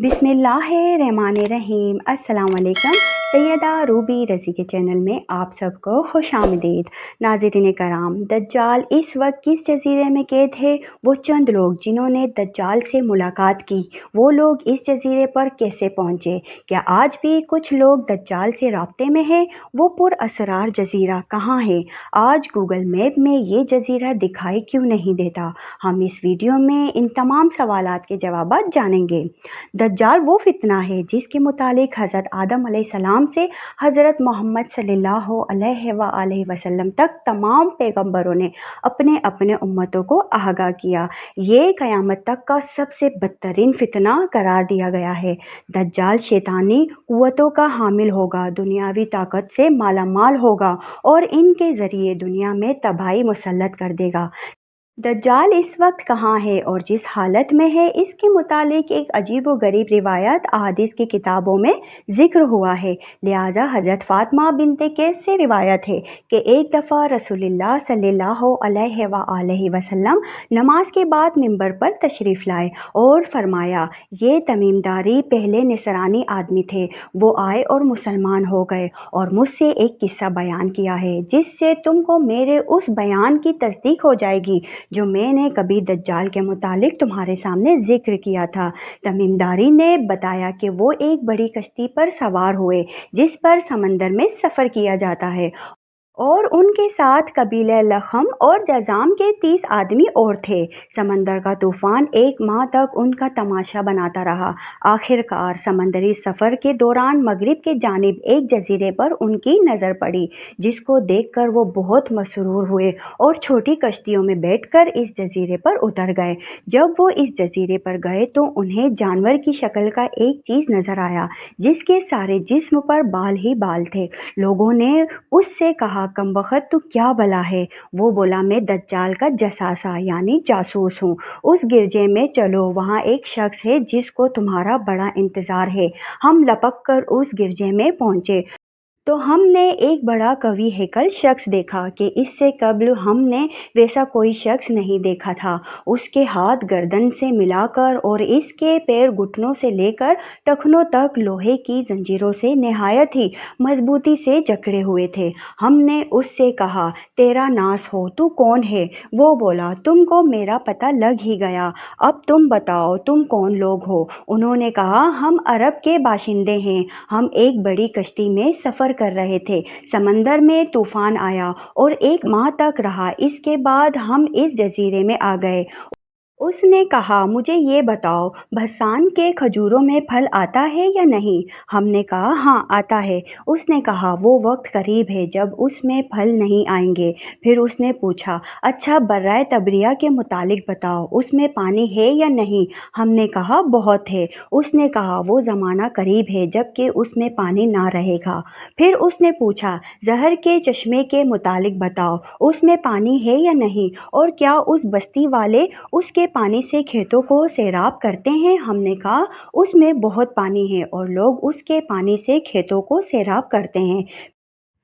बिस्मिल्लाहिर्रहमानिर्रहीम। अस्सलाम वालेकुम। सैयदा रूबी रज़ी के चैनल में आप सबको खुश आमदीद। नाज़रीन कराम, दज्जाल इस वक्त किस जजीरे में कैद है? वो चंद लोग जिन्होंने दज्जाल से मुलाकात की, वो लोग इस जजीरे पर कैसे पहुँचे? क्या आज भी कुछ लोग दज्जाल से राब्ते में हैं? वो पुरअसरार जजीरा कहाँ है? आज गूगल मैप में ये जजीरा दिखाई क्यों नहीं देता? हम इस वीडियो में इन तमाम सवालात के जवाब जानेंगे। दज्जाल वो फितना है जिसके मुतालिक हज़रत आदम अलैहिस्सलाम से हज़रत मोहम्मद सल्लल्लाहु अलैहि वसल्लम तक तमाम पैगंबरों ने अपने अपने उम्मतों को आगाह किया। ये क़यामत तक का सबसे बदतरीन फितना करार दिया गया है। दज्जाल शैतानी क़ुव्वतों का हामिल होगा, दुनियावी ताकत से मालामाल होगा और इनके ज़रिए दुनिया में तबाही मुसल्लत कर देगा। दज्जाल इस वक्त कहाँ है और जिस हालत में है, इसके मुतालिक एक अजीब व गरीब रिवायत अहादीस की किताबों में ज़िक्र हुआ है। लिहाजा हज़रत फ़ातिमा बिनते कैस से रिवायत है कि एक दफ़ा रसूलुल्लाह सल्लल्लाहु अलैहि वसल्लम नमाज के बाद मिंबर पर तशरीफ़ लाए और फरमाया, ये तमीमदारी पहले नसरानी आदमी थे, वो आए और मुसलमान हो गए और मुझसे एक किस्सा बयान किया है जिससे तुमको मेरे उस बयान की तस्दीक हो जाएगी जो मैंने कभी दज्जाल के मुतालिक तुम्हारे सामने ज़िक्र किया था। तमीमदारी ने बताया कि वो एक बड़ी कश्ती पर सवार हुए जिस पर समंदर में सफ़र किया जाता है और उनके साथ कबीले लखम और जज़ाम के 30 आदमी और थे। समंदर का तूफ़ान एक माह तक उनका तमाशा बनाता रहा। आखिरकार समंदरी सफ़र के दौरान मगरिब के जानिब एक जजीरे पर उनकी नज़र पड़ी, जिसको देखकर वो बहुत मसरूर हुए और छोटी कश्तियों में बैठकर इस जजीरे पर उतर गए। जब वो इस जजीरे पर गए तो उन्हें जानवर की शक्ल का एक चीज़ नज़र आया जिसके सारे जिस्म पर बाल ही बाल थे। लोगों ने उससे कहा, कमबख्त तू क्या भला है? वो बोला, मैं दज्जाल का जसासा यानी जासूस हूँ। उस गिरजे में चलो, वहाँ एक शख्स है जिसको तुम्हारा बड़ा इंतज़ार है। हम लपक कर उस गिरजे में पहुँचे तो हमने एक बड़ा कवि हैकल शख्स देखा कि इससे कब्ल हमने वैसा कोई शख्स नहीं देखा था। उसके हाथ गर्दन से मिलाकर और इसके पैर घुटनों से लेकर टखनों तक लोहे की जंजीरों से नहायत ही मजबूती से जकड़े हुए थे। हमने उससे कहा, तेरा नास हो, तू कौन है? वो बोला, तुमको मेरा पता लग ही गया, अब तुम बताओ तुम कौन लोग हो? उन्होंने कहा, हम अरब के बाशिंदे हैं, हम एक बड़ी कश्ती में सफ़र कर रहे थे। समंदर में तूफान आया और एक माह तक रहा। इसके बाद हम इस जजीरे में आ गए। उसने कहा, मुझे ये बताओ, भसान के खजूरों में फल आता है या नहीं? हमने कहा, हाँ आता है। उसने कहा, वो वक्त करीब है जब उसमें फल नहीं आएंगे। फिर उसने पूछा, अच्छा बर्राए तबरिया के मुतालिक बताओ, उसमें पानी है या नहीं? हमने कहा, बहुत है। उसने कहा, वो ज़माना करीब है जबकि उसमें पानी ना रहेगा। फिर उसने पूछा, जहर के चश्मे के मुतालिक बताओ, उसमें पानी है या नहीं? और क्या उस बस्ती वाले उसके पानी से खेतों को सैराब करते हैं? हमने कहा, उसमें बहुत पानी है और लोग उसके पानी से खेतों को सैराब करते हैं।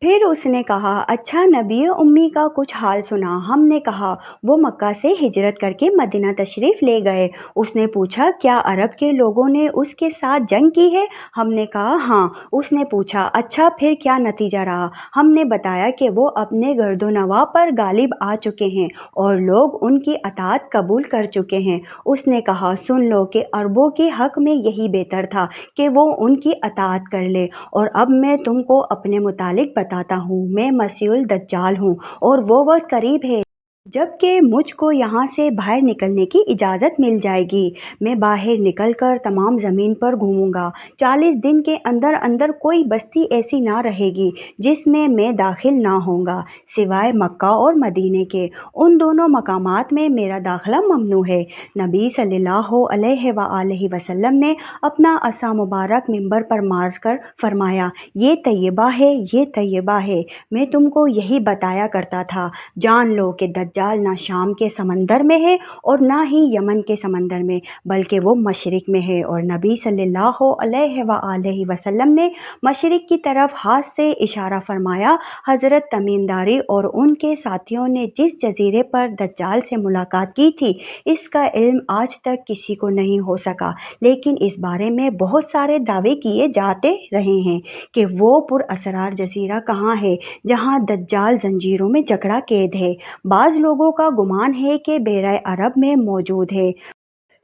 फिर उसने कहा, अच्छा नबी उम्मी का कुछ हाल सुना। हमने कहा, वो मक्का से हिजरत करके मदीना तशरीफ़ ले गए। उसने पूछा, क्या अरब के लोगों ने उसके साथ जंग की है? हमने कहा, हाँ। उसने पूछा, अच्छा फिर क्या नतीजा रहा? हमने बताया कि वो अपने गर्दोनवा पर गालिब आ चुके हैं और लोग उनकी अताअत कबूल कर चुके हैं। उसने कहा, सुन लो कि अरबों के हक़ में यही बेहतर था कि वो उनकी अताअत कर ले। और अब मैं तुमको अपने मुतालिक बताता हूँ, मैं मसीहुल दज्जाल हूँ और वो वक्त करीब है जबकि मुझको यहाँ से बाहर निकलने की इजाज़त मिल जाएगी। मैं बाहर निकलकर तमाम ज़मीन पर घूमूंगा। 40 दिन के अंदर अंदर कोई बस्ती ऐसी ना रहेगी जिसमें मैं दाखिल ना होऊंगा, सिवाय मक्का और मदीने के। उन दोनों मकामात में मेरा दाखिला ममनू है। नबी सल्लल्लाहु अलैहि वसल्लम ने अपना असा मुबारक मिंबर पर मारकर फरमाया, ये तैयबा है, ये तैयबा है। मैं तुमको यही बताया करता था। जान लो कि दज्जाल نہ شام کے سمندر میں ہے اور نہ ہی یمن کے سمندر میں، بلکہ وہ مشرق میں ہے۔ اور نبی صلی اللہ علیہ وآلہ وسلم نے مشرق کی طرف ہاتھ سے اشارہ فرمایا۔ حضرت تمیم داری اور ان کے ساتھیوں نے جس جزیرے پر دجال سے ملاقات کی تھی، اس کا علم آج تک کسی کو نہیں ہو سکا، لیکن اس بارے میں بہت سارے دعوے کیے جاتے رہے ہیں کہ وہ پر اسرار جزیرہ کہاں ہے جہاں دجال زنجیروں میں جکڑا قید ہے۔ بعض لوگوں کا گمان ہے کہ بحیرہ عرب میں موجود ہے۔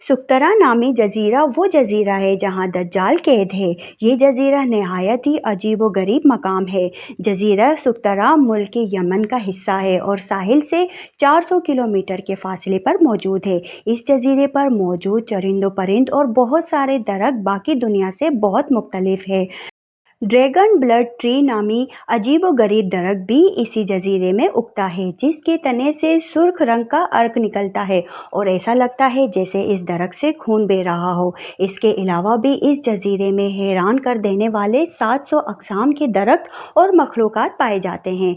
سقطرہ نامی جزیرہ وہ جزیرہ ہے جہاں دجال قید ہے۔ یہ جزیرہ نہایت ہی عجیب و غریب مقام ہے۔ جزیرہ سقطرہ ملک یمن کا حصہ ہے اور ساحل سے 400 کلومیٹر کے فاصلے پر موجود ہے۔ اس جزیرے پر موجود چرند و پرند اور بہت سارے درخت باقی دنیا سے بہت مختلف ہے۔ ڈریگن بلڈ ٹری نامی عجیب و غریب درخت بھی اسی جزیرے میں اگتا ہے، جس کے تنے سے سرخ رنگ کا عرق نکلتا ہے اور ایسا لگتا ہے جیسے اس درخت سے خون بہہ رہا ہو۔ اس کے علاوہ بھی اس جزیرے میں حیران کر دینے والے 700 اقسام کے درخت اور مخلوقات پائے جاتے ہیں۔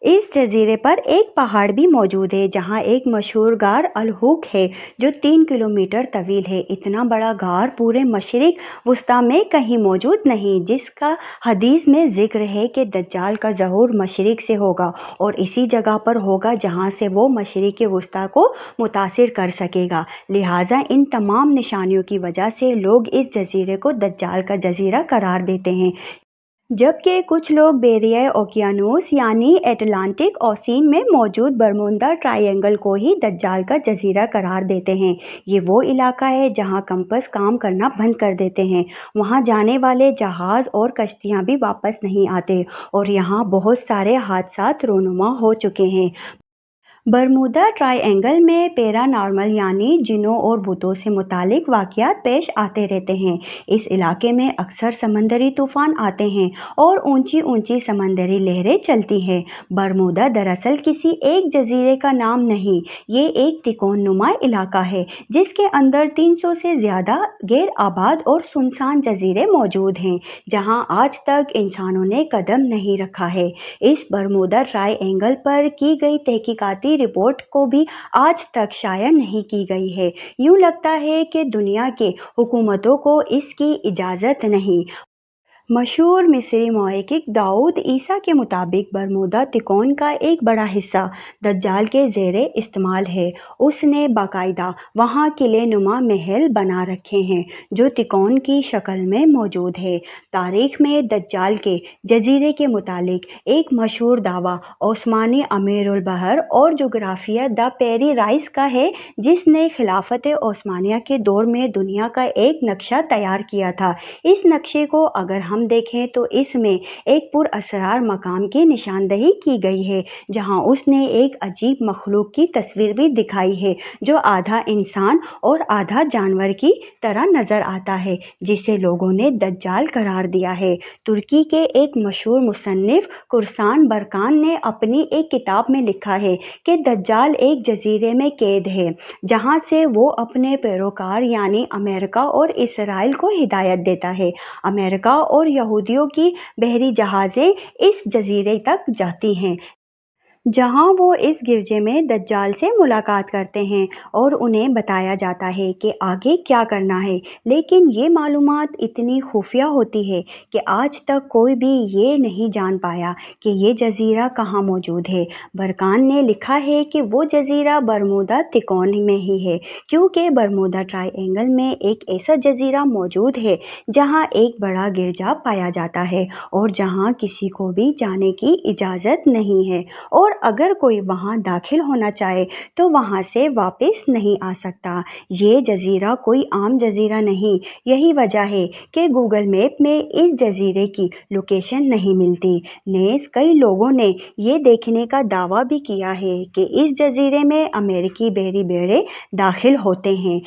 اس جزیرے پر ایک پہاڑ بھی موجود ہے جہاں ایک مشہور غار الہوک ہے جو 3 کلومیٹر طویل ہے۔ اتنا بڑا غار پورے مشرق وسطیٰ میں کہیں موجود نہیں، جس کا حدیث میں ذکر ہے کہ دجال کا ظہور مشرق سے ہوگا اور اسی جگہ پر ہوگا جہاں سے وہ مشرق وسطیٰ کو متاثر کر سکے گا۔ لہٰذا ان تمام نشانیوں کی وجہ سے لوگ اس جزیرے کو دجال کا جزیرہ قرار دیتے ہیں، جبکہ کچھ لوگ بحیرہ اوقیانوس یعنی اٹلانٹک اوشین میں موجود برمودا ٹرائی اینگل کو ہی دجال کا جزیرہ قرار دیتے ہیں۔ یہ وہ علاقہ ہے جہاں کمپس کام کرنا بند کر دیتے ہیں، وہاں جانے والے جہاز اور کشتیاں بھی واپس نہیں آتے اور یہاں بہت سارے حادثات رونما ہو چکے ہیں۔ برمودا ٹرائی اینگل میں پیرا نارمل یعنی جنوں اور بھوتوں سے متعلق واقعات پیش آتے رہتے ہیں۔ اس علاقے میں اکثر سمندری طوفان آتے ہیں اور اونچی اونچی سمندری لہریں چلتی ہیں۔ برمودا دراصل کسی ایک جزیرے کا نام نہیں، یہ ایک تکون نما علاقہ ہے جس کے اندر 300 سے زیادہ غیر آباد اور سنسان جزیرے موجود ہیں جہاں آج تک انسانوں نے قدم نہیں رکھا ہے۔ اس برمودا ٹرائی اینگل پر کی گئی تحقیقاتی رپورٹ کو بھی آج تک شائع نہیں کی گئی ہے۔ یوں لگتا ہے کہ دنیا کے حکومتوں کو اس کی اجازت نہیں۔ مشہور مصری محقق داؤد عیسیٰ کے مطابق برمودا تکون کا ایک بڑا حصہ دجال کے زیر استعمال ہے۔ اس نے باقاعدہ وہاں قلعے نما محل بنا رکھے ہیں جو تکون کی شکل میں موجود ہے۔ تاریخ میں دجال کے جزیرے کے متعلق ایک مشہور دعویٰ عثمانی امیر البحر اور جغرافیہ دا پیری رائس کا ہے، جس نے خلافت عثمانیہ کے دور میں دنیا کا ایک نقشہ تیار کیا تھا۔ اس نقشے کو اگر ہم دیکھیں تو اس میں ایک پر اسرار مقام کی نشاندہی کی گئی ہے جہاں اس نے ایک عجیب مخلوق کی تصویر بھی دکھائی ہے جو آدھا انسان اور آدھا جانور کی طرح نظر آتا ہے، جسے لوگوں نے دجال قرار دیا ہے۔ ترکی کے ایک مشہور مصنف قرسان برکان نے اپنی ایک کتاب میں لکھا ہے کہ دجال ایک جزیرے میں قید ہے جہاں سے وہ اپنے پیروکار یعنی امریکہ اور اسرائیل کو ہدایت دیتا ہے۔ امریکہ اور یہودیوں کی بحری جہازیں اس جزیرے تک جاتی ہیں جہاں وہ اس گرجے میں دجال سے ملاقات کرتے ہیں اور انہیں بتایا جاتا ہے کہ آگے کیا کرنا ہے، لیکن یہ معلومات اتنی خفیہ ہوتی ہے کہ آج تک کوئی بھی یہ نہیں جان پایا کہ یہ جزیرہ کہاں موجود ہے۔ برکان نے لکھا ہے کہ وہ جزیرہ برمودا تکون میں ہی ہے، کیونکہ برمودا ٹرائی اینگل میں ایک ایسا جزیرہ موجود ہے جہاں ایک بڑا گرجا پایا جاتا ہے اور جہاں کسی کو بھی جانے کی اجازت نہیں ہے، اور اگر کوئی وہاں داخل ہونا چاہے تو وہاں سے واپس نہیں آ سکتا۔ یہ جزیرہ کوئی عام جزیرہ نہیں، یہی وجہ ہے کہ گوگل میپ میں اس جزیرے کی لوکیشن نہیں ملتی۔ نیز کئی لوگوں نے یہ دیکھنے کا دعویٰ بھی کیا ہے کہ اس جزیرے میں امریکی بحری بیڑے داخل ہوتے ہیں۔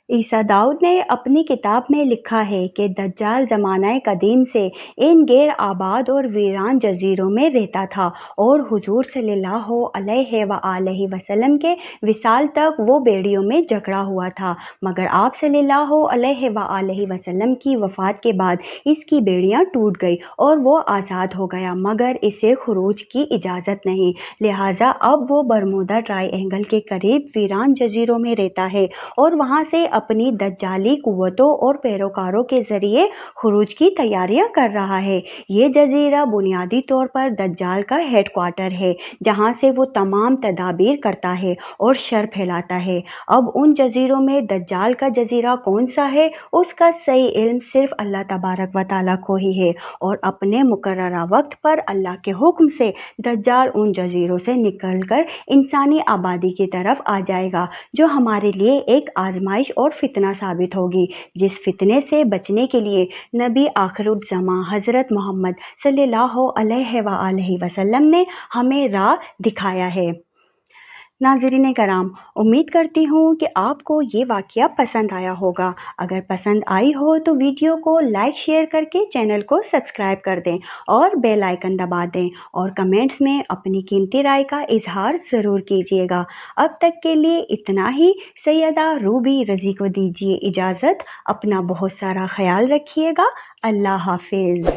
ईसा दाऊद ने अपनी किताब में लिखा है कि दज्जाल ज़माना कदीम से इन गैर आबाद और वीरान जजीरों में रहता था और हुजूर सल्लल्लाहु अलैहि वसल्लम के विसाल तक वो बेड़ियों में जकड़ा हुआ था, मगर आप सल्लल्लाहु अलैहि वसल्लम की वफ़ात के बाद इसकी बेड़ियां टूट गई और वो आज़ाद हो गया, मगर इसे खुरूज की इजाज़त नहीं। लिहाजा अब वो बरमूदा ट्रायंगल के करीब वीरान जजीरों में रहता है और वहाँ से अपनी दज्जाली कुव्वतों और पैरोकारों के ज़रिए खुरूज की तैयारियां कर रहा है। ये जजीरा बुनियादी तौर पर दज्जाल का हेडक्वार्टर है, जहाँ से वो तमाम तदाबीर करता है और शर फैलाता है। अब उन जजीरों में दज्जाल का जजीरा कौन सा है, उसका सही इल्म सिर्फ अल्लाह तबारक व तआला को ही है, और अपने मुकर्ररा वक्त पर अल्लाह के हुक्म से दज्जाल उन जजीरों से निकलकर इंसानी आबादी की तरफ आ जाएगा, जो हमारे लिए एक आजमाइश और फितना साबित होगी, जिस फितने से बचने के लिए नबी आखिरुज़्ज़मा हज़रत मोहम्मद सल्लल्लाहु अलैहि वसल्लम ने हमें राह दिखाया है। नाज़रीन कराम, उम्मीद करती हूँ कि आपको ये वाक़या पसंद आया होगा। अगर पसंद आई हो तो वीडियो को लाइक शेयर करके चैनल को सब्सक्राइब कर दें और बेल आइकन दबा दें, और कमेंट्स में अपनी कीमती राय का इजहार ज़रूर कीजिएगा। अब तक के लिए इतना ही। सैयदा रूबी रज़ी को दीजिए इजाज़त। अपना बहुत सारा ख्याल रखिएगा। अल्लाह हाफिज़।